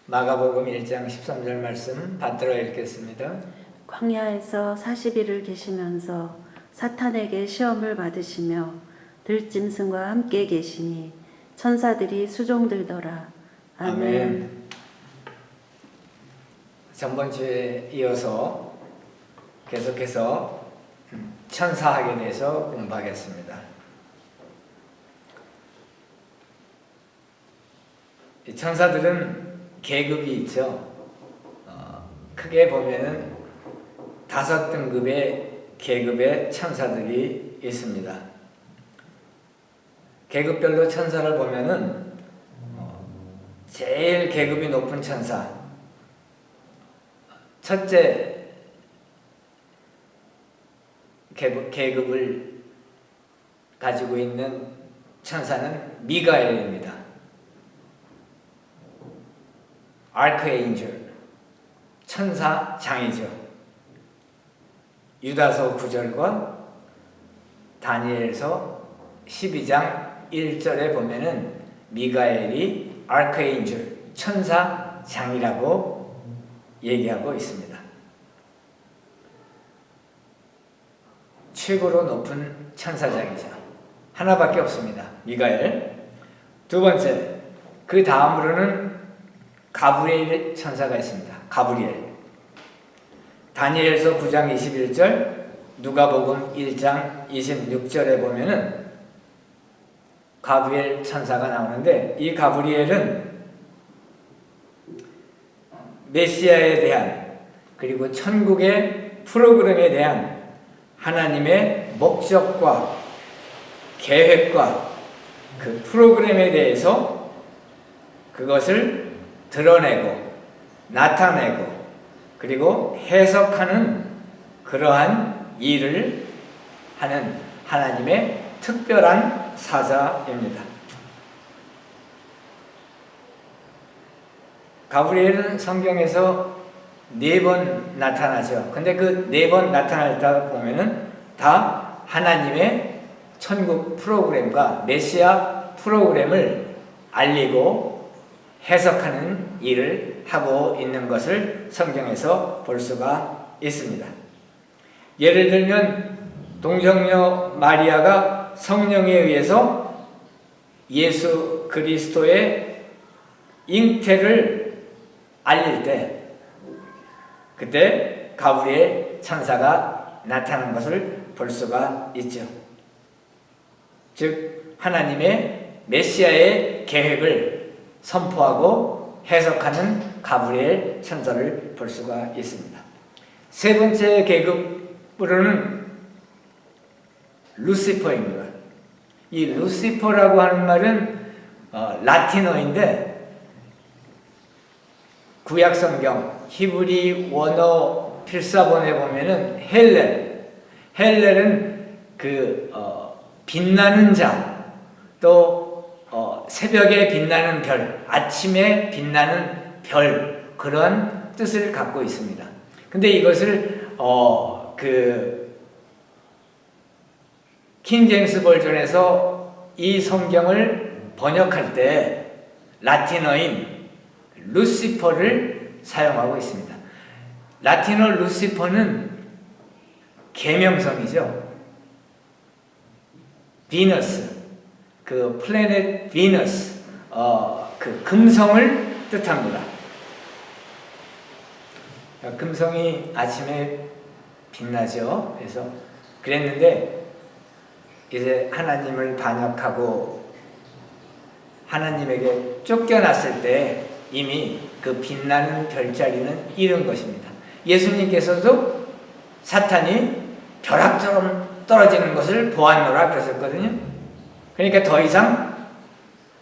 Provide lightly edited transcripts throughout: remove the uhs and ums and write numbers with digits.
마가복음 1장 13절 말씀 받들어 읽겠습니다. 광야에서 40일을 계시면서 사탄에게 시험을 받으시며 들짐승과 함께 계시니 천사들이 수종들더라. 아멘. 전번 주에 이어서 계속해서 천사학에 대해서 공부하겠습니다. 천사들은 계급이 있죠. 크게 보면은 5등급의 계급의 천사들이 있습니다. 계급별로 천사를 보면은 제일 계급이 높은 천사, 첫째 계급을 가지고 있는 천사는 미가엘입니다. 아크에인젤, 천사장이죠. 유다서 9절과 다니엘서 12장 1절에 보면은 미가엘이 아크에인젤, 천사장이라고 얘기하고 있습니다. 최고로 높은 천사장이죠. 하나밖에 없습니다. 미가엘. 두 번째, 그 다음으로는 가브리엘 천사가 있습니다. 가브리엘. 다니엘서 9장 21절, 누가복음 1장 26절에 보면은 가브리엘 천사가 나오는데, 이 가브리엘은 메시아에 대한, 그리고 천국의 프로그램에 대한 하나님의 목적과 계획과 그 프로그램에 대해서 그것을 드러내고 나타내고 그리고 해석하는 그러한 일을 하는 하나님의 특별한 사자입니다. 가브리엘은 성경에서 4번 나타나죠. 근데 그 4번 나타날 때 보면은 다 하나님의 천국 프로그램과 메시아 프로그램을 알리고 해석하는 일을 하고 있는 것을 성경에서 볼 수가 있습니다. 예를 들면 동정녀 마리아가 성령에 의해서 예수 그리스도의 잉태를 알릴 때, 그때 가브리엘 천사가 나타난 것을 볼 수가 있죠. 즉 하나님의 메시아의 계획을 선포하고 해석하는 가브리엘 천사를 볼 수가 있습니다. 세 번째 계급으로는 루시퍼입니다. 이 루시퍼라고 하는 말은 라틴어인데 구약성경 히브리 원어 필사본에 보면은 헬렐은 빛나는 자, 또 새벽에 빛나는 별, 아침에 빛나는 별, 그런 뜻을 갖고 있습니다. 근데 이것을 킹제임스 버전에서 이 성경을 번역할 때 라틴어인 루시퍼를 사용하고 있습니다. 라틴어 루시퍼는 계명성이죠. 비너스, 그 플래닛 비너스, 그 금성을 뜻합니다. 금성이 아침에 빛나죠. 그래서 그랬는데 이제 하나님을 반역하고 하나님에게 쫓겨났을 때 이미 그 빛나는 별자리는 잃은 것입니다. 예수님께서도 사탄이 벼락처럼 떨어지는 것을 보았노라 그러셨거든요. 그러니까 더 이상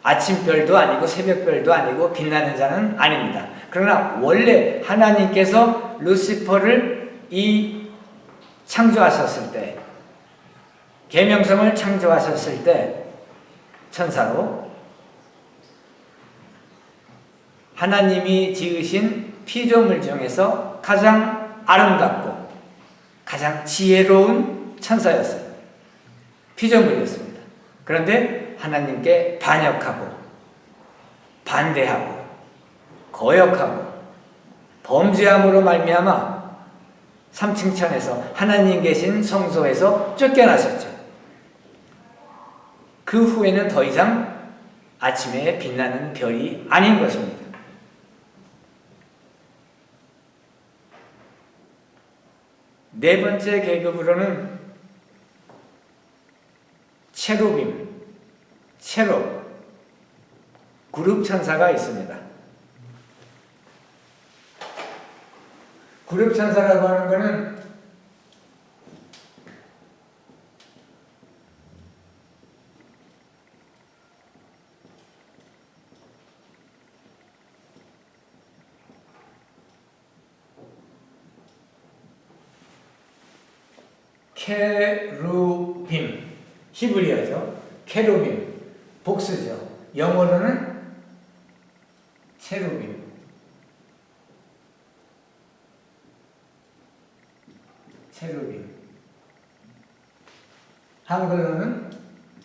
아침별도 아니고 새벽별도 아니고 빛나는 자는 아닙니다. 그러나 원래 하나님께서 루시퍼를 창조하셨을 때, 계명성을 창조하셨을 때 천사로 하나님이 지으신 피조물 중에서 가장 아름답고 가장 지혜로운 천사였어요. 피조물이었습니다. 그런데 하나님께 반역하고 반대하고 거역하고 범죄함으로 말미암아 3층 천에서 하나님 계신 성소에서 쫓겨나셨죠. 그 후에는 더 이상 아침에 빛나는 별이 아닌 것입니다. 네 번째 계급으로는 체루빔, 체롭, 그룹 천사가 있습니다. 그룹 천사라고 하는 것은 케루빔, 히브리어죠. 케루빔, 복수죠. 영어로는 체루빔. 체루빔. 한글로는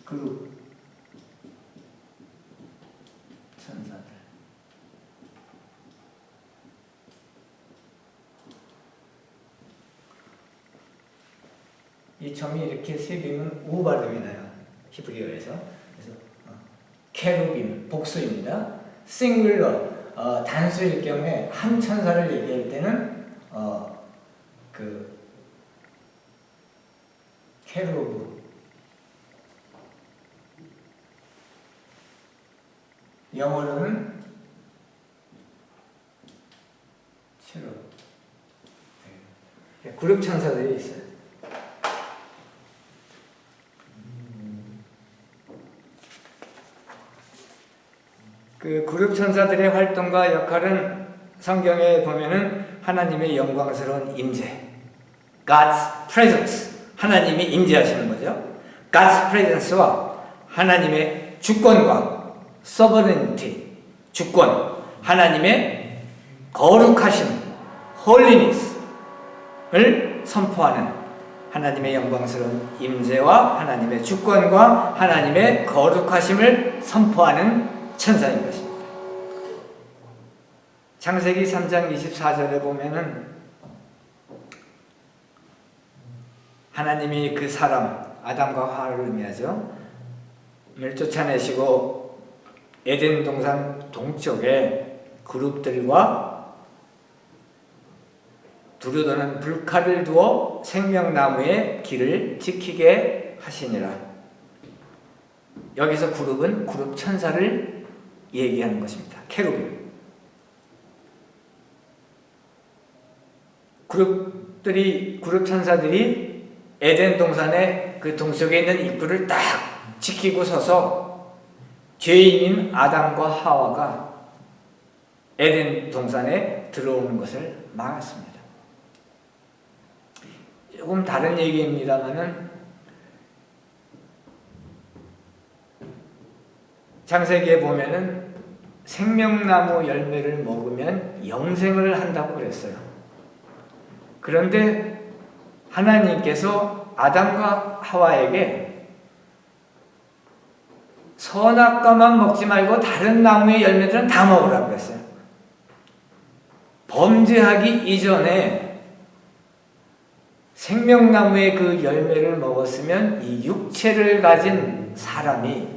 그룹 천사들. 이 점이 이렇게 세 개는 우 발음이 나요. 히브리어에서. 그래서 케루빔 복수입니다. 싱글러 단수일 경우에 한 천사를 얘기할 때는 그 케루브, 영어로는 체루. 네. 그룹 천사들이 있어요. 그 그룹 천사들의 활동과 역할은 성경에 보면은 하나님의 영광스러운 임재, God's presence, 하나님이 임재하시는 거죠. God's presence와 하나님의 주권과 sovereignty, 주권, 하나님의 거룩하심, holiness을 선포하는 하나님의 영광스러운 임재와 하나님의 주권과 하나님의 거룩하심을 선포하는 천사인 것입니다. 창세기 3장 24절에 보면은 하나님이 그 사람 아담과 하와를 의미하죠. 을 쫓아내시고 에덴 동산 동쪽에 그룹들과 두루도는 불칼을 두어 생명나무의 길을 지키게 하시니라. 여기서 그룹은 그룹 천사를 얘기하는 것입니다. 케루빔. 그룹 천사들이 에덴 동산의 그 동쪽에 있는 입구를 딱 지키고 서서 죄인인 아담과 하와가 에덴 동산에 들어오는 것을 막았습니다. 조금 다른 얘기입니다만은 창세기에 보면은 생명나무 열매를 먹으면 영생을 한다고 그랬어요. 그런데 하나님께서 아담과 하와에게 선악과만 먹지 말고 다른 나무의 열매들은 다 먹으라고 그랬어요. 범죄하기 이전에 생명나무의 그 열매를 먹었으면 이 육체를 가진 사람이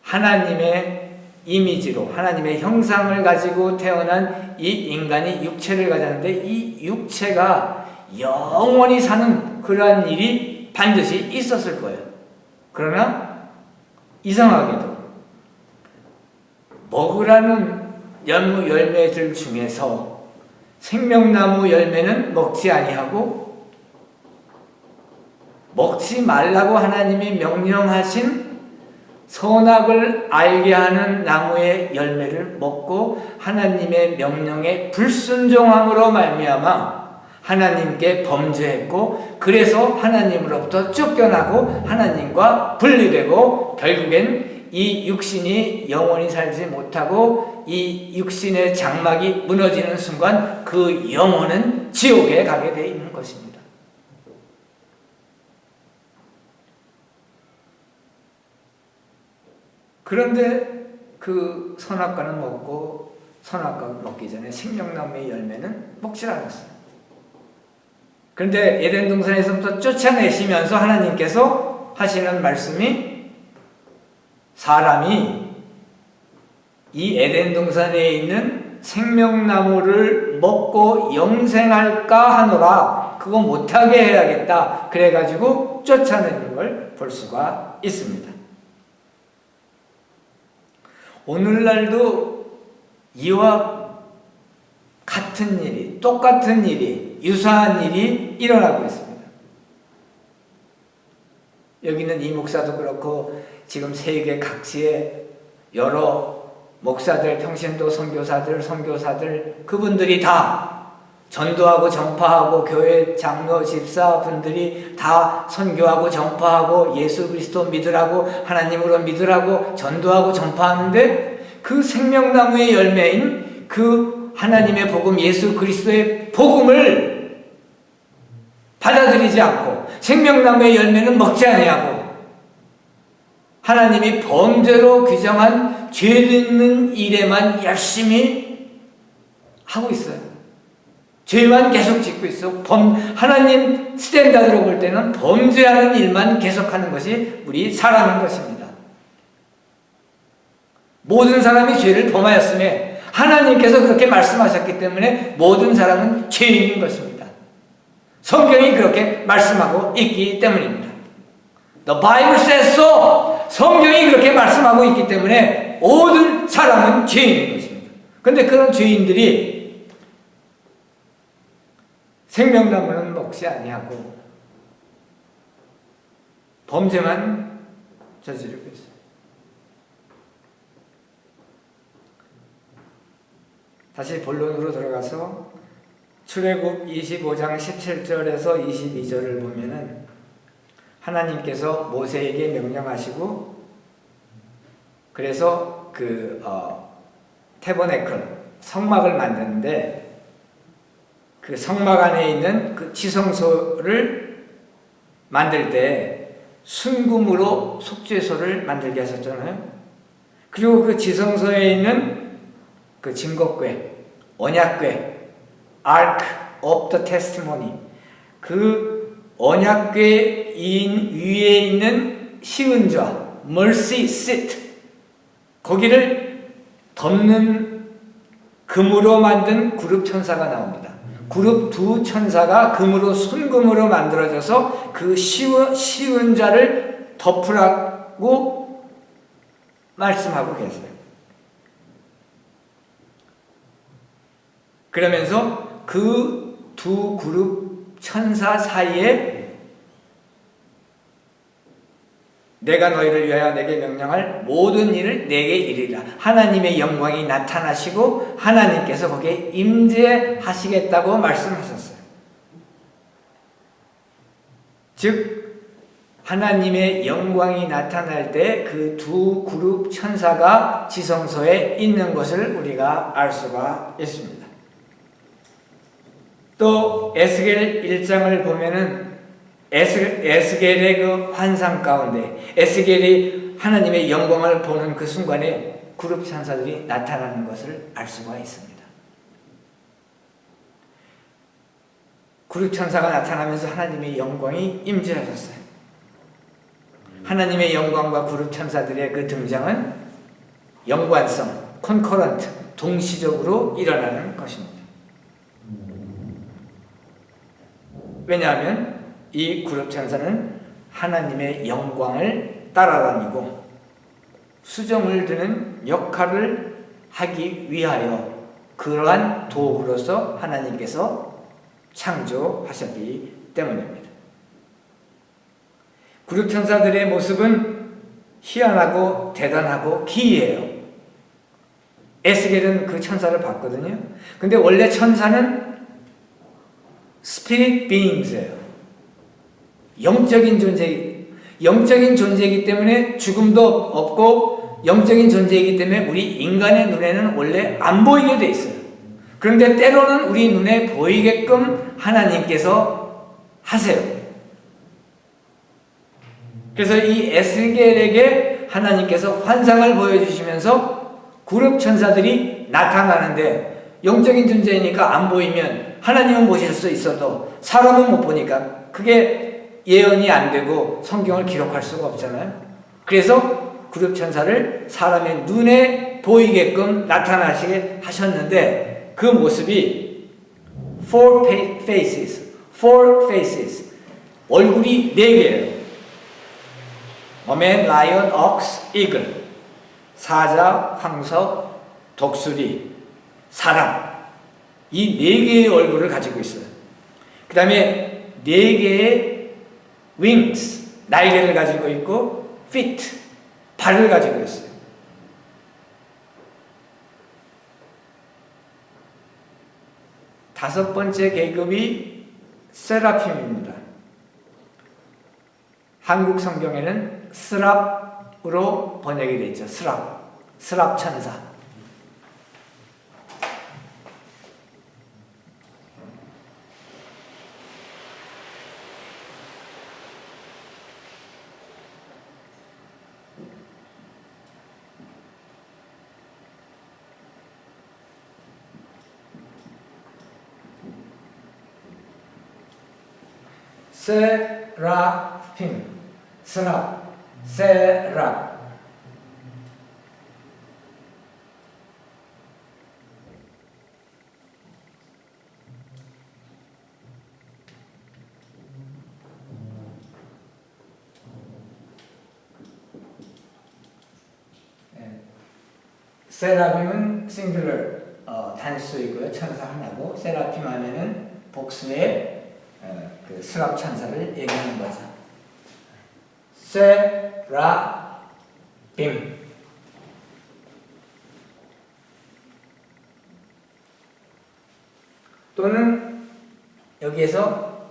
하나님의 이미지로 하나님의 형상을 가지고 태어난 이 인간이 육체를 가졌는데 이 육체가 영원히 사는 그러한 일이 반드시 있었을 거예요. 그러나 이상하게도 먹으라는 열매들 중에서 생명나무 열매는 먹지 아니하고 먹지 말라고 하나님이 명령하신 선악을 알게 하는 나무의 열매를 먹고 하나님의 명령에 불순종함으로 말미암아 하나님께 범죄했고 그래서 하나님으로부터 쫓겨나고 하나님과 분리되고 결국엔 이 육신이 영원히 살지 못하고 이 육신의 장막이 무너지는 순간 그 영혼은 지옥에 가게 되어 있는 것입니다. 그런데 그 선악과는 먹고 선악과 먹기 전에 생명나무의 열매는 먹질 않았어요. 그런데 에덴 동산에서부터 쫓아내시면서 하나님께서 하시는 말씀이 사람이 이 에덴 동산에 있는 생명나무를 먹고 영생할까 하노라. 그거 못하게 해야겠다. 그래가지고 쫓아내는 걸 볼 수가 있습니다. 오늘날도 이와 같은 일이, 똑같은 일이, 유사한 일이 일어나고 있습니다. 여기는 이 목사도 그렇고 지금 세계 각지에 여러 목사들, 평신도 선교사들 그분들이 다 전도하고 전파하고 교회 장로 집사분들이 다 선교하고 전파하고 예수 그리스도 믿으라고 하나님으로 믿으라고 전도하고 전파하는데 그 생명나무의 열매인 그 하나님의 복음 예수 그리스도의 복음을 받아들이지 않고 생명나무의 열매는 먹지 아니하고 하나님이 범죄로 규정한 죄 짓는 일에만 열심히 하고 있어요. 죄만 계속 짓고 있어. 하나님 스탠다드로 볼 때는 범죄하는 일만 계속하는 것이 우리 사람인 것입니다. 모든 사람이 죄를 범하였음에 하나님께서 그렇게 말씀하셨기 때문에 모든 사람은 죄인인 것입니다. 성경이 그렇게 말씀하고 있기 때문입니다. The Bible says so. 성경이 그렇게 말씀하고 있기 때문에 모든 사람은 죄인인 것입니다. 그런데 그런 죄인들이 생명나무는 먹지 아니하고 범죄만 저지르고 있어요. 다시 본론으로 들어가서 출애굽 25장 17절에서 22절을 보면은 하나님께서 모세에게 명령하시고 그래서 태버네클 성막을 만드는데 그 성막 안에 있는 그 지성소를 만들 때 순금으로 속죄소를 만들게 하셨잖아요. 그리고 그 지성소에 있는 그 증거궤, 언약궤, Ark of the Testimony, 그 언약궤 위에 있는 시은좌, Mercy Seat, 거기를 덮는 금으로 만든 그룹 천사가 나옵니다. 그룹 두 천사가 금으로 순금으로 만들어져서 그 시은좌를 덮으라고 말씀하고 계세요. 그러면서 그 두 그룹 천사 사이에 내가 너희를 위하여 내게 명령할 모든 일을 내게 이르리라. 하나님의 영광이 나타나시고 하나님께서 거기에 임재하시겠다고 말씀하셨어요. 즉 하나님의 영광이 나타날 때 그 두 그룹 천사가 지성소에 있는 것을 우리가 알 수가 있습니다. 또 에스겔 1장을 보면은 에스겔의 그 환상 가운데 에스겔이 하나님의 영광을 보는 그 순간에 그룹 천사들이 나타나는 것을 알 수가 있습니다. 그룹 천사가 나타나면서 하나님의 영광이 임재하셨어요. 하나님의 영광과 그룹 천사들의 그 등장은 연관성, 콘커런트, 동시적으로 일어나는 것입니다. 왜냐하면 이 그룹 천사는 하나님의 영광을 따라다니고 수정을 드는 역할을 하기 위하여 그러한 도구로서 하나님께서 창조하셨기 때문입니다. 그룹 천사들의 모습은 희한하고 대단하고 기이해요. 에스겔은 그 천사를 봤거든요. 근데 원래 천사는 스피릿 비잉스예요. 영적인 존재이기 때문에 죽음도 없고 영적인 존재이기 때문에 우리 인간의 눈에는 원래 안 보이게 돼 있어요. 그런데 때로는 우리 눈에 보이게끔 하나님께서 하세요. 그래서 이 에스겔에게 하나님께서 환상을 보여주시면서 그룹 천사들이 나타나는데 영적인 존재이니까 안 보이면 하나님은 보실 수 있어도 사람은 못 보니까 그게 예언이 안 되고 성경을 기록할 수가 없잖아요. 그래서 그룹 천사를 사람의 눈에 보이게끔 나타나시게 하셨는데 그 모습이 four faces 얼굴이 4개예요. 어맨, 라이언, 옥스, 이글 사자, 황석, 독수리, 사람 이 4개의 얼굴을 가지고 있어요. 그 다음에 4개의 wings 날개를 가지고 있고 feet 발을 가지고 있어요. 다섯 번째 계급이 세라핌입니다. 한국 성경에는 스랍으로 번역이 되어 있죠. 스랍 천사. 세라핌, 세라. 세라핌은 싱글러 단수이고요. 천사 하나고 세라핌 하면은 복수의 그 스랍 천사를 얘기하는 거죠. 세라핌 또는 여기에서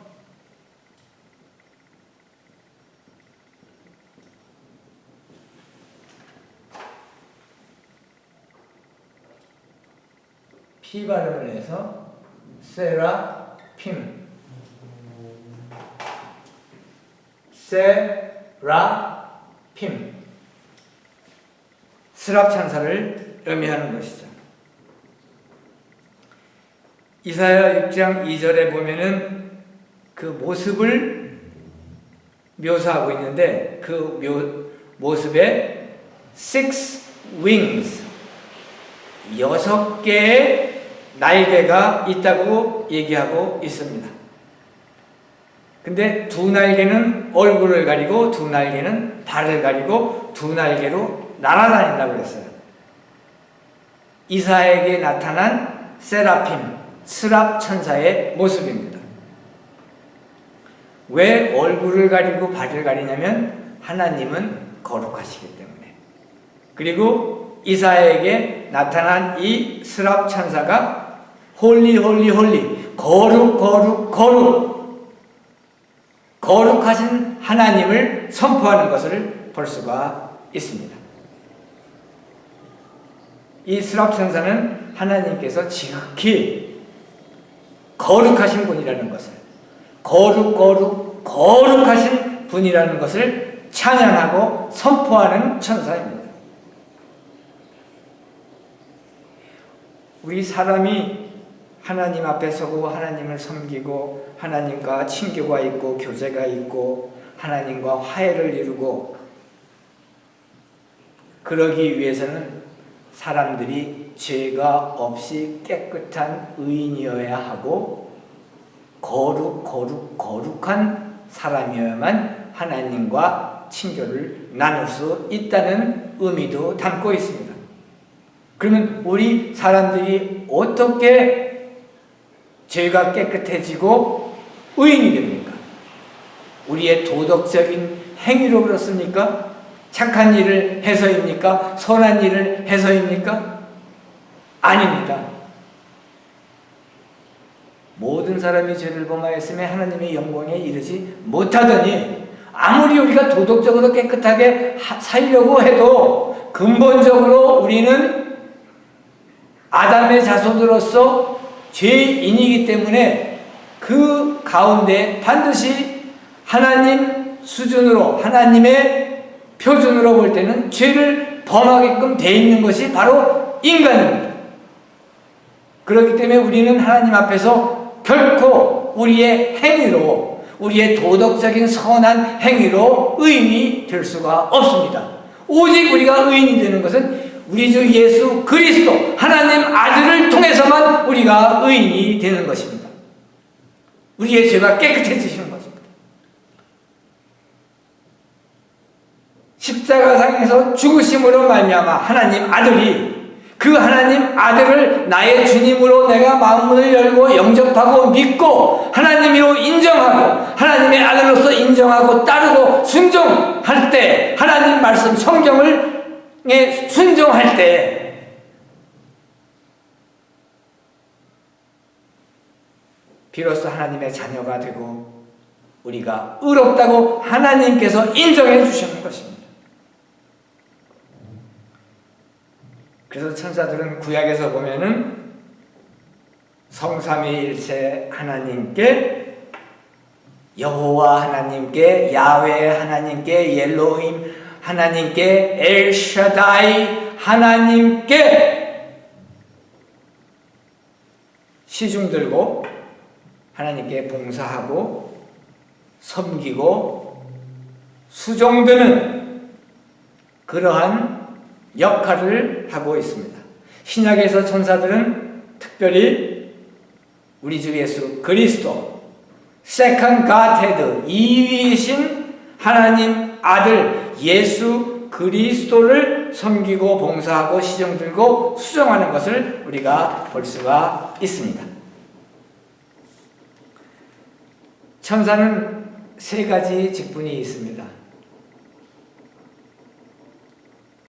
피 발음을 해서 세라핌 세라핌 스랍 천사를 의미하는 것이죠. 이사야 6장 2절에 보면은 그 모습을 묘사하고 있는데 그 모습에 six wings 6개의 날개가 있다고 얘기하고 있습니다. 근데 2날개는 얼굴을 가리고 2날개는 발을 가리고 2날개로 날아다닌다고 그랬어요. 이사야에게 나타난 세라핌, 스랍 천사의 모습입니다. 왜 얼굴을 가리고 발을 가리냐면 하나님은 거룩하시기 때문에. 그리고 이사야에게 나타난 이 스랍 천사가 홀리 거룩하신 하나님을 선포하는 것을 볼 수가 있습니다. 이 스랍 천사는 하나님께서 지극히 거룩하신 분이라는 것을 거룩하신 분이라는 것을 찬양하고 선포하는 천사입니다. 우리 사람이 하나님 앞에 서고 하나님을 섬기고 하나님과 친교가 있고 교제가 있고 하나님과 화해를 이루고 그러기 위해서는 사람들이 죄가 없이 깨끗한 의인이어야 하고 거룩한 사람이어야만 하나님과 친교를 나눌 수 있다는 의미도 담고 있습니다. 그러면 우리 사람들이 어떻게 죄가 깨끗해지고 의인이 됩니까? 우리의 도덕적인 행위로 그렇습니까? 착한 일을 해서입니까? 선한 일을 해서입니까? 아닙니다. 모든 사람이 죄를 범하였으며 하나님의 영광에 이르지 못하더니 아무리 우리가 도덕적으로 깨끗하게 살려고 해도 근본적으로 우리는 아담의 자손으로서 죄인이기 때문에 그 가운데 반드시 하나님 수준으로 하나님의 표준으로 볼 때는 죄를 범하게끔 돼 있는 것이 바로 인간입니다. 그렇기 때문에 우리는 하나님 앞에서 결코 우리의 행위로, 우리의 도덕적인 선한 행위로 의인이 될 수가 없습니다. 오직 우리가 의인이 되는 것은 우리 주 예수 그리스도 하나님 아들을 통해서만 우리가 의인이 되는 것입니다. 우리의 죄가 깨끗해지시는 것입니다. 십자가상에서 죽으심으로 말미암아 하나님 아들이, 그 하나님 아들을 나의 주님으로 내가 마음문을 열고 영접하고 믿고 하나님으로 인정하고 하나님의 아들로서 인정하고 따르고 순종할 때, 하나님 말씀 성경을 순종할 때 비로소 하나님의 자녀가 되고 우리가 의롭다고 하나님께서 인정해 주시는 것입니다. 그래서 천사들은 구약에서 보면은 성삼위일체 하나님께, 여호와 하나님께, 야훼 하나님께, 엘로힘 하나님께, 엘샤다이 하나님께 시중 들고 하나님께 봉사하고 섬기고 수종드는 그러한 역할을 하고 있습니다. 신약에서 천사들은 특별히 우리 주 예수 그리스도, 세컨 갓헤드, 2위이신 하나님 아들 예수 그리스도를 섬기고 봉사하고 시종들고 수종하는 것을 우리가 볼 수가 있습니다. 천사는 세 가지 직분이 있습니다.